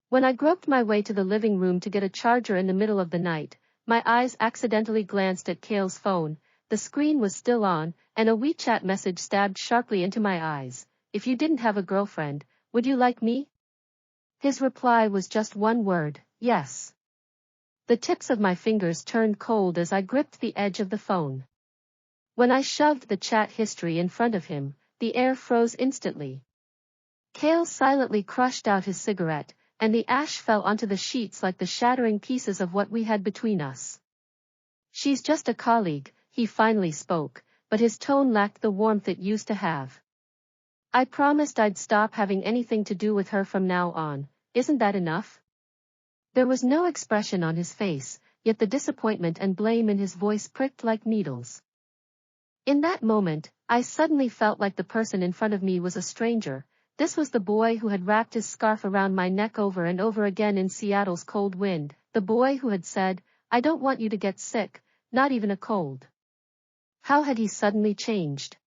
When I groped my way to the living room to get a charger in the middle of the night, my eyes accidentally glanced at Kael's phone. The screen was still on, and a WeChat message stabbed sharply into my eyes. If you didn't have a girlfriend, would you like me? His reply was just one word, yes. The tips of my fingers turned cold as I gripped the edge of the phone. When I shoved the chat history in front of him, the air froze instantly. Kael silently crushed out his cigarette, and the ash fell onto the sheets like the shattering pieces of what we had between us. She's just a colleague, he finally spoke, but his tone lacked the warmth it used to have. I promised I'd stop having anything to do with her from now on, isn't that enough? There was no expression on his face, yet the disappointment and blame in his voice pricked like needles. In that moment, I suddenly felt like the person in front of me was a stranger. This was the boy who had wrapped his scarf around my neck over and over again in Seattle's cold wind, the boy who had said, "I don't want you to get sick, not even a cold." How had he suddenly changed?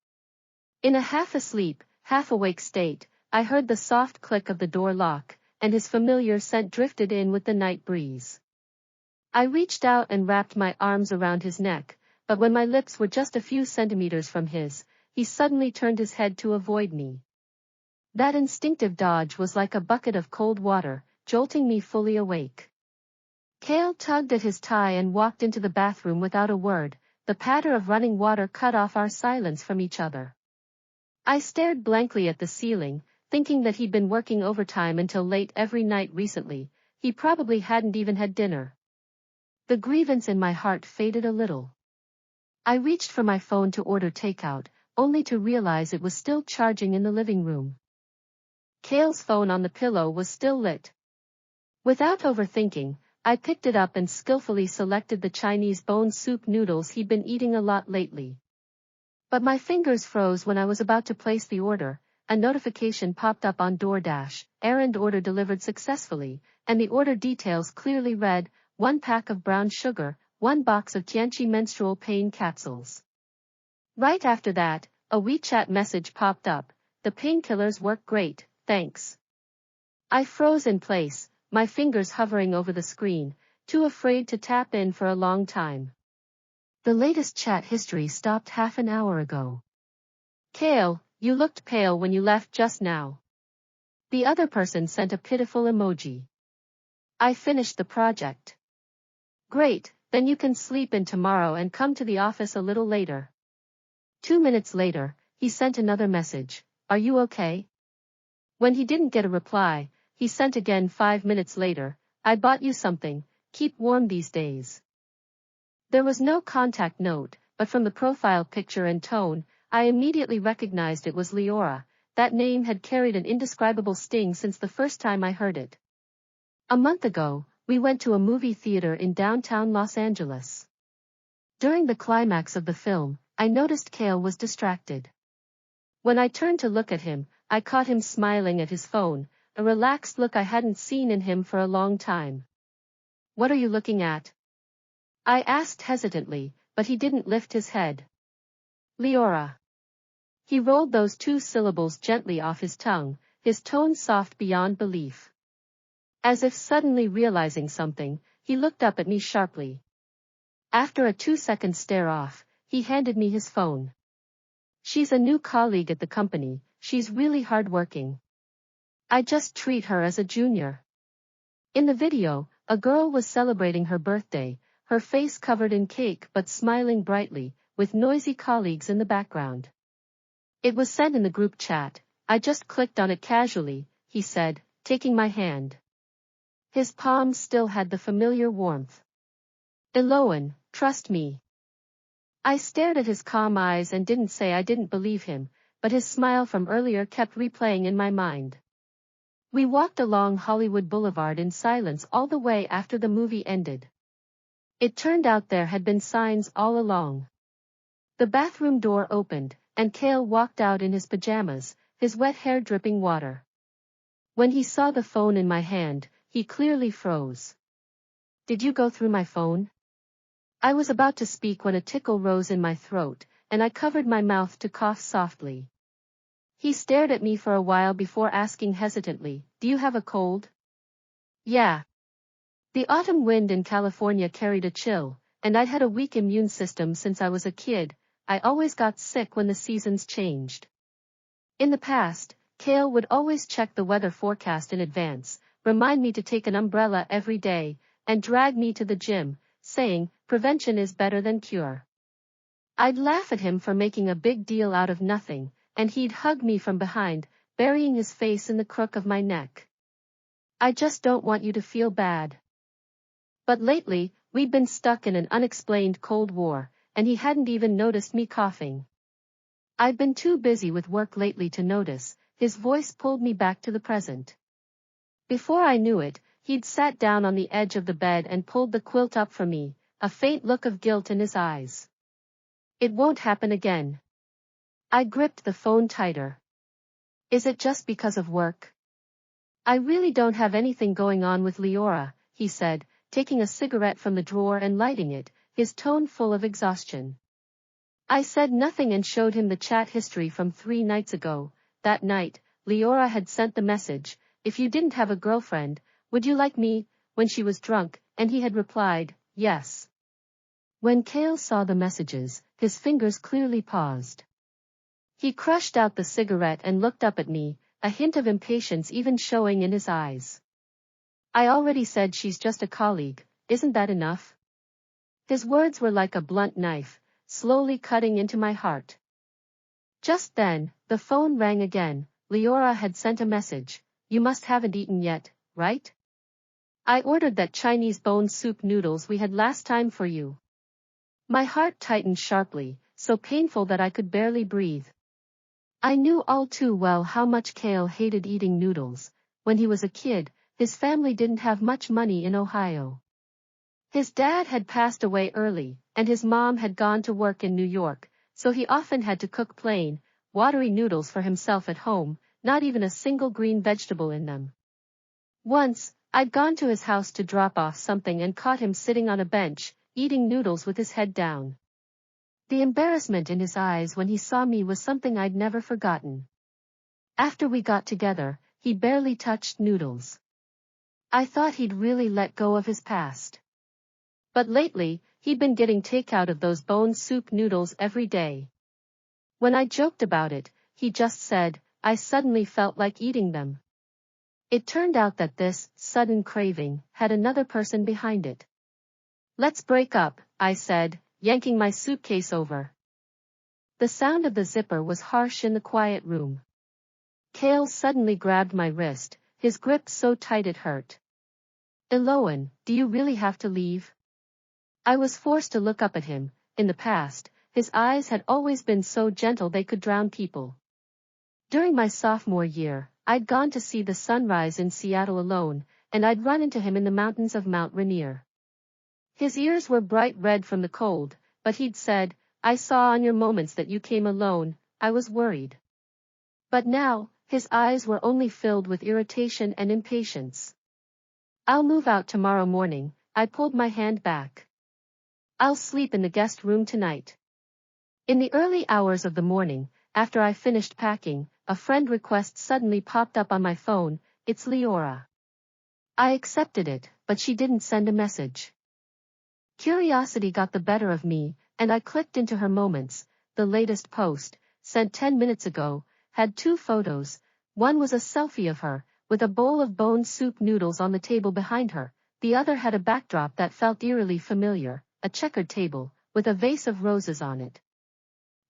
In a half-asleep, half-awake state, I heard the soft click of the door lock, and his familiar scent drifted in with the night breeze. I reached out and wrapped my arms around his neck, but when my lips were just a few centimeters from his, he suddenly turned his head to avoid me. That instinctive dodge was like a bucket of cold water, jolting me fully awake. Kael tugged at his tie and walked into the bathroom without a word. The patter of running water cut off our silence from each other. I stared blankly at the ceiling, thinking that he'd been working overtime until late every night recently. He probably hadn't even had dinner. The grievance in my heart faded a little. I reached for my phone to order takeout, only to realize it was still charging in the living room. Kael's phone on the pillow was still lit. Without overthinking, I picked it up and skillfully selected the Chinese bone soup noodles he'd been eating a lot lately. But my fingers froze when I was about to place the order. A notification popped up on DoorDash, errand order delivered successfully, and the order details clearly read, 1 pack of brown sugar, 1 box of Tianchi menstrual pain capsules. Right after that, a WeChat message popped up, the painkillers work great, thanks. I froze in place, my fingers hovering over the screen, too afraid to tap in for a long time. The latest chat history stopped half an hour ago. Kael, you looked pale when you left just now. The other person sent a pitiful emoji. I finished the project. Great, then you can sleep in tomorrow and come to the office a little later. 2 minutes later, he sent another message, are you okay? When he didn't get a reply, he sent again 5 minutes later, I bought you something, keep warm these days. There was no contact note, but from the profile picture and tone, I immediately recognized it was Leora. That name had carried an indescribable sting since the first time I heard it. A month ago, we went to a movie theater in downtown Los Angeles. During the climax of the film, I noticed Kael was distracted. When I turned to look at him, I caught him smiling at his phone, a relaxed look I hadn't seen in him for a long time. What are you looking at? I asked hesitantly, but he didn't lift his head. Leora. He rolled those 2 syllables gently off his tongue, his tone soft beyond belief. As if suddenly realizing something, he looked up at me sharply. After a 2-second stare off, he handed me his phone. She's a new colleague at the company, she's really hardworking. I just treat her as a junior. In the video, a girl was celebrating her birthday, her face covered in cake but smiling brightly, with noisy colleagues in the background. It was sent in the group chat, I just clicked on it casually, he said, taking my hand. His palms still had the familiar warmth. Elowen, trust me. I stared at his calm eyes and didn't say I didn't believe him, but his smile from earlier kept replaying in my mind. We walked along Hollywood Boulevard in silence all the way after the movie ended. It turned out there had been signs all along. The bathroom door opened, and Kael walked out in his pajamas, his wet hair dripping water. When he saw the phone in my hand, he clearly froze. Did you go through my phone? I was about to speak when a tickle rose in my throat, and I covered my mouth to cough softly. He stared at me for a while before asking hesitantly, do you have a cold? Yeah. The autumn wind in California carried a chill, and I'd had a weak immune system since I was a kid. I always got sick when the seasons changed. In the past, Kael would always check the weather forecast in advance, remind me to take an umbrella every day, and drag me to the gym, saying, "Prevention is better than cure." I'd laugh at him for making a big deal out of nothing, and he'd hug me from behind, burying his face in the crook of my neck. "I just don't want you to feel bad." But lately, we'd been stuck in an unexplained Cold War, and he hadn't even noticed me coughing. "I've been too busy with work lately to notice." His voice pulled me back to the present. Before I knew it, he'd sat down on the edge of the bed and pulled the quilt up for me, a faint look of guilt in his eyes. "It won't happen again." I gripped the phone tighter. "Is it just because of work?" "I really don't have anything going on with Leora," he said, taking a cigarette from the drawer and lighting it, his tone full of exhaustion. I said nothing and showed him the chat history from 3 nights ago. That night, Leora had sent the message, "If you didn't have a girlfriend, would you like me?" when she was drunk, and he had replied, "Yes." When Kael saw the messages, his fingers clearly paused. He crushed out the cigarette and looked up at me, a hint of impatience even showing in his eyes. "I already said she's just a colleague, isn't that enough?" His words were like a blunt knife, slowly cutting into my heart. Just then, the phone rang again. Leora had sent a message. "You must haven't eaten yet, right? I ordered that Chinese bone soup noodles we had last time for you." My heart tightened sharply, so painful that I could barely breathe. I knew all too well how much Kael hated eating noodles. When he was a kid, his family didn't have much money in Ohio. His dad had passed away early, and his mom had gone to work in New York, so he often had to cook plain, watery noodles for himself at home, not even a single green vegetable in them. Once, I'd gone to his house to drop off something and caught him sitting on a bench, eating noodles with his head down. The embarrassment in his eyes when he saw me was something I'd never forgotten. After we got together, he barely touched noodles. I thought he'd really let go of his past. But lately, he'd been getting takeout of those bone soup noodles every day. When I joked about it, he just said, "I suddenly felt like eating them." It turned out that this sudden craving had another person behind it. "Let's break up," I said, yanking my suitcase over. The sound of the zipper was harsh in the quiet room. Kael suddenly grabbed my wrist, his grip so tight it hurt. "Elowen, do you really have to leave?" I was forced to look up at him. In the past, his eyes had always been so gentle they could drown people. During my sophomore year, I'd gone to see the sunrise in Seattle alone, and I'd run into him in the mountains of Mount Rainier. His ears were bright red from the cold, but he'd said, "I saw on your moments that you came alone." I was worried. But now, his eyes were only filled with irritation and impatience. "I'll move out tomorrow morning." I pulled my hand back. "I'll sleep in the guest room tonight." In the early hours of the morning, after I finished packing, a friend request suddenly popped up on my phone. "It's Leora." I accepted it, but she didn't send a message. Curiosity got the better of me, and I clicked into her moments. The latest post, sent 10 minutes ago, had 2 photos. One was a selfie of her, with a bowl of bone soup noodles on the table behind her. The other had a backdrop that felt eerily familiar, a checkered table, with a vase of roses on it.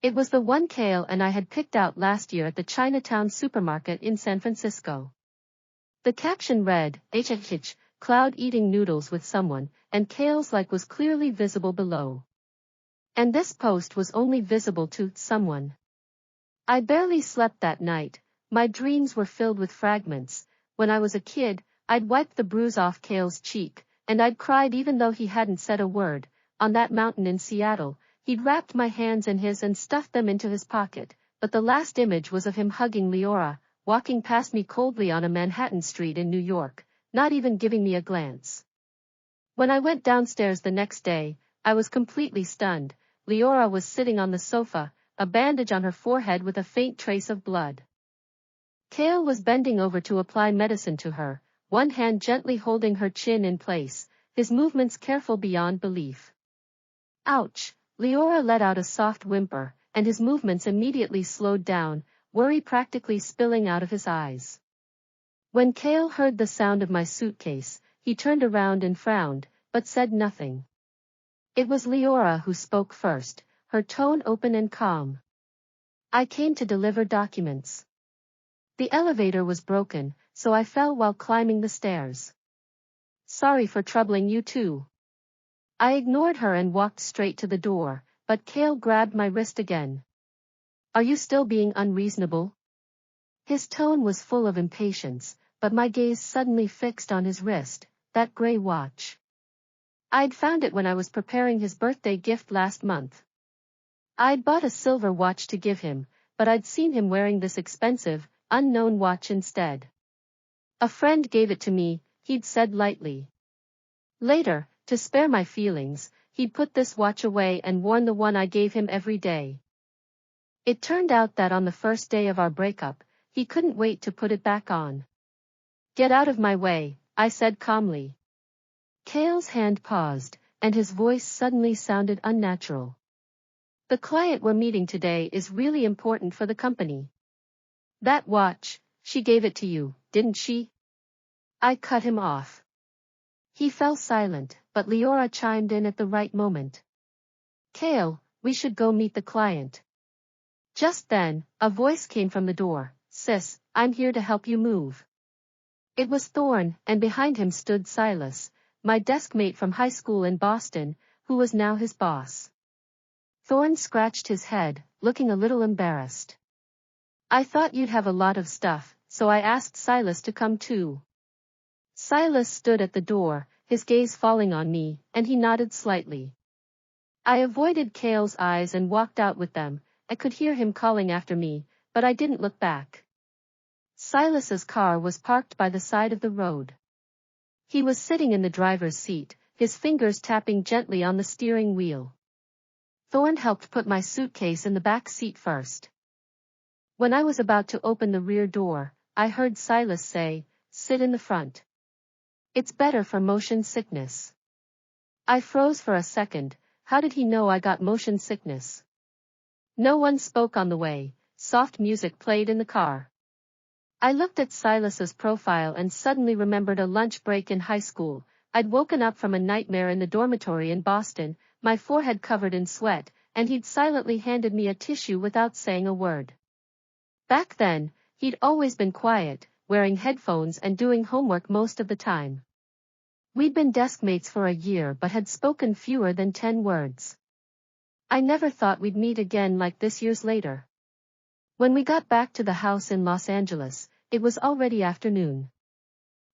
It was the one Kael and I had picked out last year at the Chinatown supermarket in San Francisco. The caption read, "HH, cloud eating noodles with someone," and Kael's like was clearly visible below. And this post was only visible to someone. I barely slept that night. My dreams were filled with fragments. When I was a kid, I'd wiped the bruise off Kael's cheek, and I'd cried even though he hadn't said a word. On that mountain in Seattle, he'd wrapped my hands in his and stuffed them into his pocket, but the last image was of him hugging Leora, walking past me coldly on a Manhattan street in New York, not even giving me a glance. When I went downstairs the next day, I was completely stunned. Leora was sitting on the sofa, a bandage on her forehead with a faint trace of blood. Kael was bending over to apply medicine to her, one hand gently holding her chin in place, his movements careful beyond belief. Ouch! Leora let out a soft whimper, and his movements immediately slowed down, worry practically spilling out of his eyes. When Kael heard the sound of my suitcase, he turned around and frowned, but said nothing. It was Leora who spoke first, her tone open and calm. I came to deliver documents. The elevator was broken, so I fell while climbing the stairs. Sorry for troubling you too. I ignored her and walked straight to the door, but Kael grabbed my wrist again. Are you still being unreasonable? His tone was full of impatience, but my gaze suddenly fixed on his wrist, that gray watch. I'd found it when I was preparing his birthday gift last month. I'd bought a silver watch to give him, but I'd seen him wearing this expensive, unknown watch instead. A friend gave it to me, he'd said lightly. Later, to spare my feelings, he'd put this watch away and worn the one I gave him every day. It turned out that on the first day of our breakup, he couldn't wait to put it back on. Get out of my way, I said calmly. Kael's hand paused, and his voice suddenly sounded unnatural. The client we're meeting today is really important for the company. That watch, she gave it to you, didn't she? I cut him off. He fell silent, but Leora chimed in at the right moment. Kael, we should go meet the client. Just then, a voice came from the door. Sis, I'm here to help you move. It was Thorn, and behind him stood Silas, my desk mate from high school in Boston, who was now his boss. Thorn scratched his head, looking a little embarrassed. I thought you'd have a lot of stuff, so I asked Silas to come too. Silas stood at the door, his gaze falling on me, and he nodded slightly. I avoided Kael's eyes and walked out with them. I could hear him calling after me, but I didn't look back. Silas's car was parked by the side of the road. He was sitting in the driver's seat, his fingers tapping gently on the steering wheel. Thorn helped put my suitcase in the back seat first. When I was about to open the rear door, I heard Silas say, "Sit in the front. It's better for motion sickness." I froze for a second. How did he know I got motion sickness? No one spoke on the way. Soft music played in the car. I looked at Silas's profile and suddenly remembered a lunch break in high school. I'd woken up from a nightmare in the dormitory in Boston, my forehead covered in sweat, and he'd silently handed me a tissue without saying a word. Back then, he'd always been quiet, wearing headphones and doing homework most of the time. We'd been desk mates for a year but had spoken fewer than 10 words. I never thought we'd meet again like this years later. When we got back to the house in Los Angeles, it was already afternoon.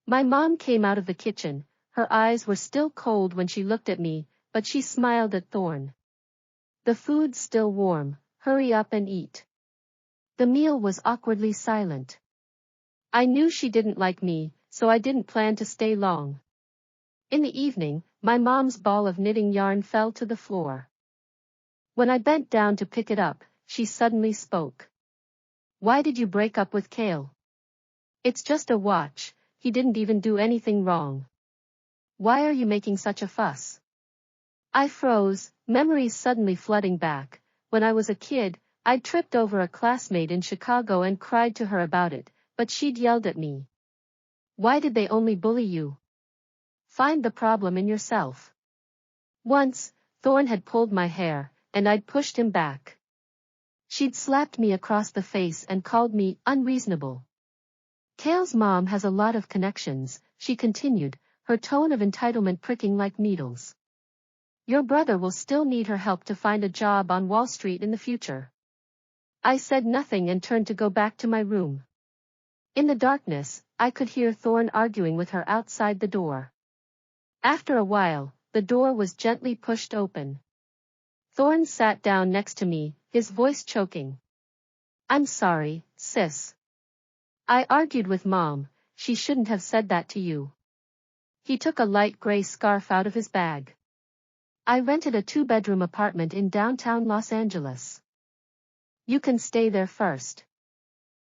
My mom came out of the kitchen. Her eyes were still cold when she looked at me, but she smiled at Thorn. The food's still warm, hurry up and eat. The meal was awkwardly silent. I knew she didn't like me, so I didn't plan to stay long. In the evening, my mom's ball of knitting yarn fell to the floor. When I bent down to pick it up, she suddenly spoke. Why did you break up with Kael? It's just a watch, he didn't even do anything wrong. Why are you making such a fuss? I froze, memories suddenly flooding back. When I was a kid, I'd tripped over a classmate in Chicago and cried to her about it, but she'd yelled at me. Why did they only bully you? Find the problem in yourself. Once, Thorn had pulled my hair, and I'd pushed him back. She'd slapped me across the face and called me unreasonable. Kael's mom has a lot of connections, she continued, her tone of entitlement pricking like needles. Your brother will still need her help to find a job on Wall Street in the future. I said nothing and turned to go back to my room. In the darkness, I could hear Thorn arguing with her outside the door. After a while, the door was gently pushed open. Thorn sat down next to me, his voice choking. I'm sorry, sis. I argued with Mom, she shouldn't have said that to you. He took a light gray scarf out of his bag. I rented a 2-bedroom apartment in downtown Los Angeles. You can stay there first.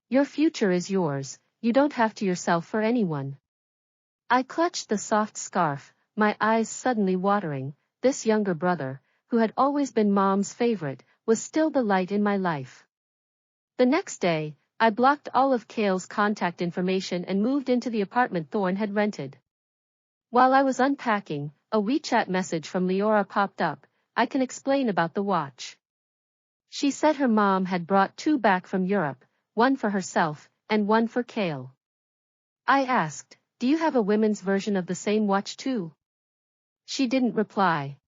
Your future is yours, you don't have to yourself for anyone. I clutched the soft scarf, my eyes suddenly watering. This younger brother, who had always been Mom's favorite, was still the light in my life. The next day, I blocked all of Kael's contact information and moved into the apartment Thorn had rented. While I was unpacking, a WeChat message from Leora popped up. I can explain about the watch. She said her mom had brought two back from Europe, one for herself, and one for Kael. I asked, do you have a women's version of the same watch too? She didn't reply.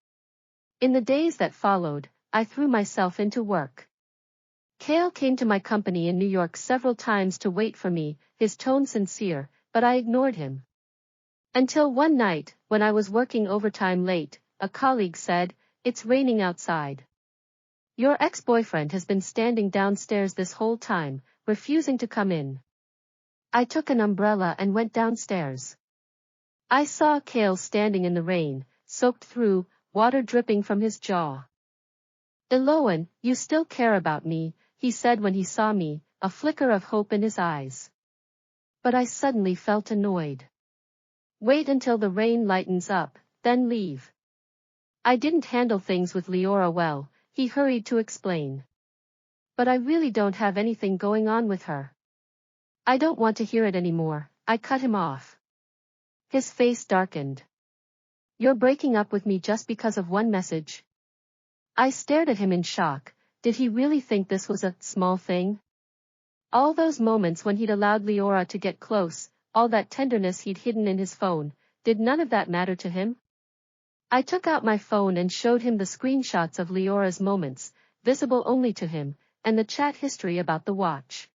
In the days that followed, I threw myself into work. Kael came to my company in New York several times to wait for me, his tone sincere, but I ignored him. Until one night, when I was working overtime late, a colleague said, "It's raining outside. Your ex-boyfriend has been standing downstairs this whole time, refusing to come in." I took an umbrella and went downstairs. I saw Kael standing in the rain, soaked through, water dripping from his jaw. "Elowen, you still care about me," he said when he saw me, a flicker of hope in his eyes. But I suddenly felt annoyed. "Wait until the rain lightens up, then leave." I didn't handle things with Leora well, he hurried to explain. "But I really don't have anything going on with her." "I don't want to hear it anymore," I cut him off. His face darkened. "You're breaking up with me just because of one message?" I stared at him in shock. Did he really think this was a small thing? All those moments when he'd allowed Leora to get close, all that tenderness he'd hidden in his phone, did none of that matter to him? I took out my phone and showed him the screenshots of Leora's moments, visible only to him, and the chat history about the watch.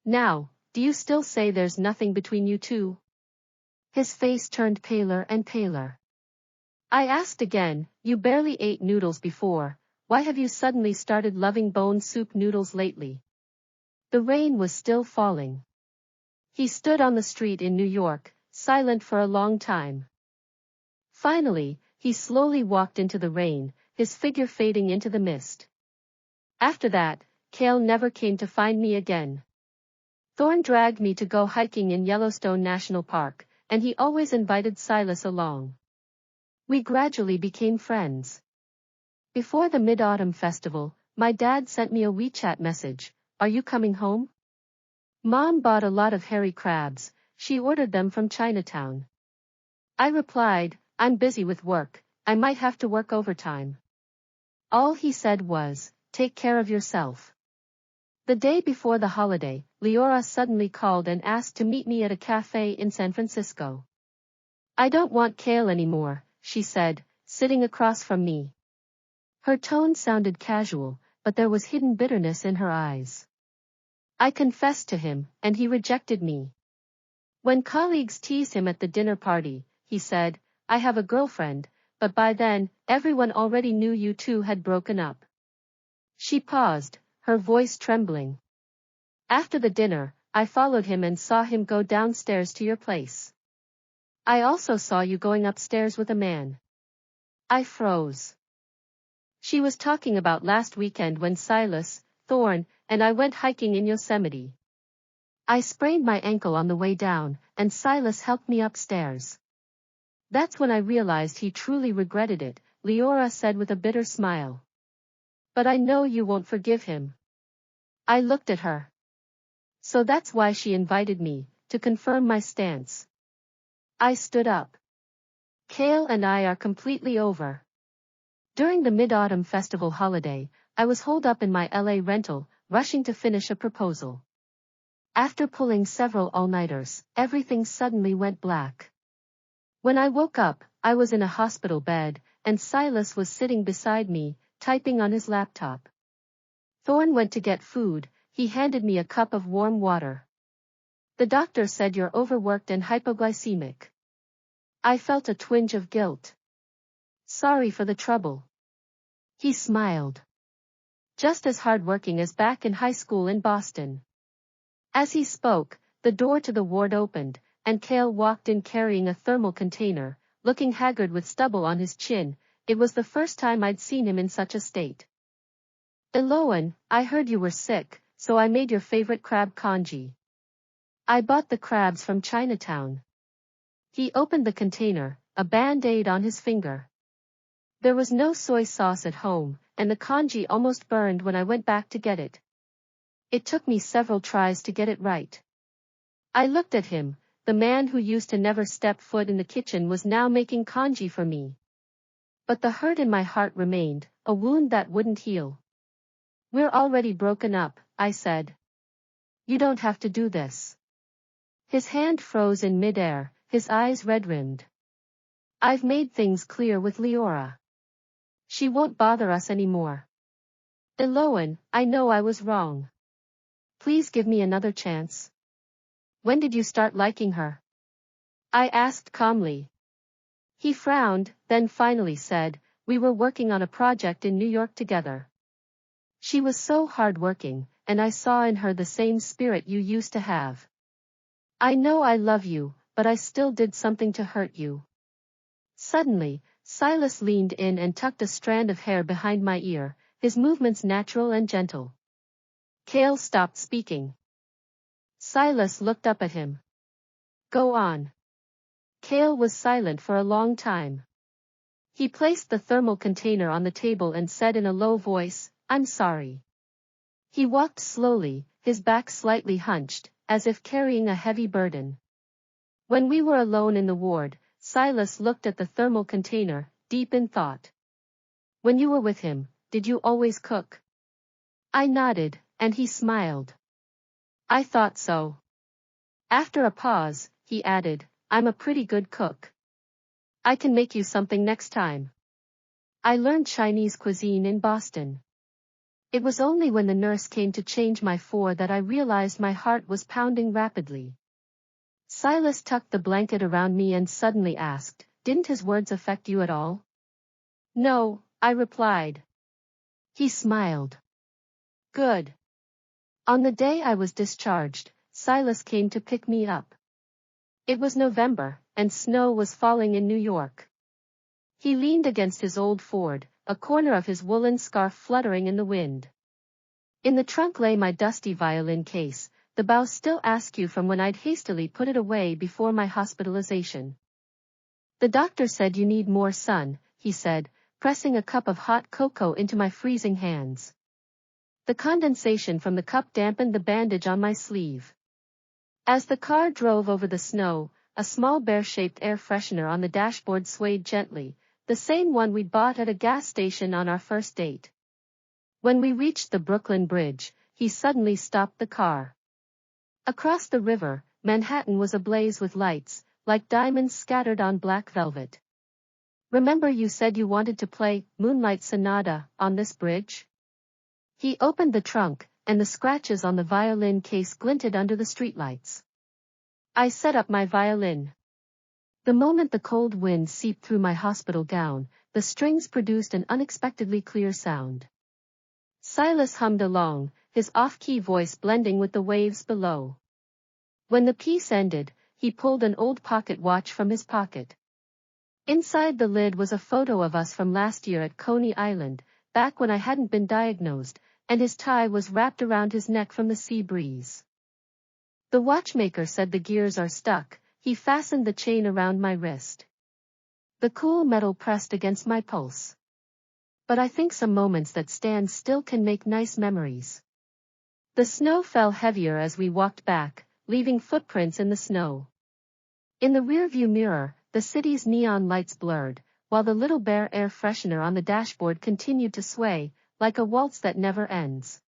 "Now, do you still say there's nothing between you two?" His face turned paler and paler. I asked again, "You barely ate noodles before, why have you suddenly started loving bone soup noodles lately?" The rain was still falling. He stood on the street in New York, silent for a long time. Finally, he slowly walked into the rain, his figure fading into the mist. After that, Kael never came to find me again. Thorn dragged me to go hiking in Yellowstone National Park, and he always invited Silas along. We gradually became friends. Before the Mid-Autumn Festival, my dad sent me a WeChat message, "Are you coming home?" Mom bought a lot of hairy crabs, she ordered them from Chinatown. I replied, "I'm busy with work, I might have to work overtime." All he said was, "Take care of yourself." The day before the holiday, Leora suddenly called and asked to meet me at a cafe in San Francisco. "I don't want Kael anymore," she said, sitting across from me. Her tone sounded casual, but there was hidden bitterness in her eyes. I confessed to him, and he rejected me. When colleagues teased him at the dinner party, he said, "I have a girlfriend," but by then, everyone already knew you two had broken up. She paused, her voice trembling. "After the dinner, I followed him and saw him go downstairs to your place. I also saw you going upstairs with a man." I froze. She was talking about last weekend when Silas, Thorn, and I went hiking in Yosemite. I sprained my ankle on the way down, and Silas helped me upstairs. "That's when I realized he truly regretted it," Leora said with a bitter smile. "But I know you won't forgive him." I looked at her. So that's why she invited me, to confirm my stance. I stood up. "Kael and I are completely over." During the Mid-Autumn Festival holiday, I was holed up in my LA rental, rushing to finish a proposal. After pulling several all-nighters, everything suddenly went black. When I woke up, I was in a hospital bed, and Silas was sitting beside me, typing on his laptop. Thorn went to get food, he handed me a cup of warm water. "The doctor said you're overworked and hypoglycemic." I felt a twinge of guilt. "Sorry for the trouble." He smiled. "Just as hardworking as back in high school in Boston." As he spoke, the door to the ward opened, and Kael walked in carrying a thermal container, looking haggard with stubble on his chin. It was the first time I'd seen him in such a state. "Elowen, I heard you were sick, so I made your favorite crab congee. I bought the crabs from Chinatown." He opened the container, a band-aid on his finger. There was no soy sauce at home, and the congee almost burned when I went back to get it. It took me several tries to get it right. I looked at him. The man who used to never step foot in the kitchen was now making congee for me. But the hurt in my heart remained, a wound that wouldn't heal. We're already broken up, I said. You don't have to do this. His hand froze in midair, his eyes red-rimmed. I've made things clear with Leora. She won't bother us anymore. Elowen, I know I was wrong. Please give me another chance. When did you start liking her? I asked calmly. He frowned, then finally said, we were working on a project in New York together. She was so hard-working, and I saw in her the same spirit you used to have. I know I love you, but I still did something to hurt you. Suddenly, Silas leaned in and tucked a strand of hair behind my ear, his movements natural and gentle. Kael stopped speaking. Silas looked up at him. Go on. Kael was silent for a long time. He placed the thermal container on the table and said in a low voice, I'm sorry. He walked slowly, his back slightly hunched, as if carrying a heavy burden. When we were alone in the ward, Silas looked at the thermal container, deep in thought. When you were with him, did you always cook? I nodded, and he smiled. I thought so. After a pause, he added, I'm a pretty good cook. I can make you something next time. I learned Chinese cuisine in Boston. It was only when the nurse came to change my food that I realized my heart was pounding rapidly. Silas tucked the blanket around me and suddenly asked, didn't his words affect you at all? No, I replied. He smiled. Good. On the day I was discharged, Silas came to pick me up. It was November, and snow was falling in New York. He leaned against his old Ford, a corner of his woolen scarf fluttering in the wind. In the trunk lay my dusty violin case, the bow still askew from when I'd hastily put it away before my hospitalization. The doctor said you need more sun, he said, pressing a cup of hot cocoa into my freezing hands. The condensation from the cup dampened the bandage on my sleeve. As the car drove over the snow, a small bear-shaped air freshener on the dashboard swayed gently, the same one we'd bought at a gas station on our first date. When we reached the Brooklyn Bridge, he suddenly stopped the car. Across the river, Manhattan was ablaze with lights, like diamonds scattered on black velvet. Remember you said you wanted to play Moonlight Sonata on this bridge? He opened the trunk, and the scratches on the violin case glinted under the streetlights. I set up my violin. The moment the cold wind seeped through my hospital gown, the strings produced an unexpectedly clear sound. Silas hummed along, his off-key voice blending with the waves below. When the piece ended, he pulled an old pocket watch from his pocket. Inside the lid was a photo of us from last year at Coney Island, back when I hadn't been diagnosed, and his tie was wrapped around his neck from the sea breeze. The watchmaker said the gears are stuck. He fastened the chain around my wrist. The cool metal pressed against my pulse. But I think some moments that stand still can make nice memories. The snow fell heavier as we walked back, leaving footprints in the snow. In the rearview mirror, the city's neon lights blurred, while the little Bear air freshener on the dashboard continued to sway, like a waltz that never ends.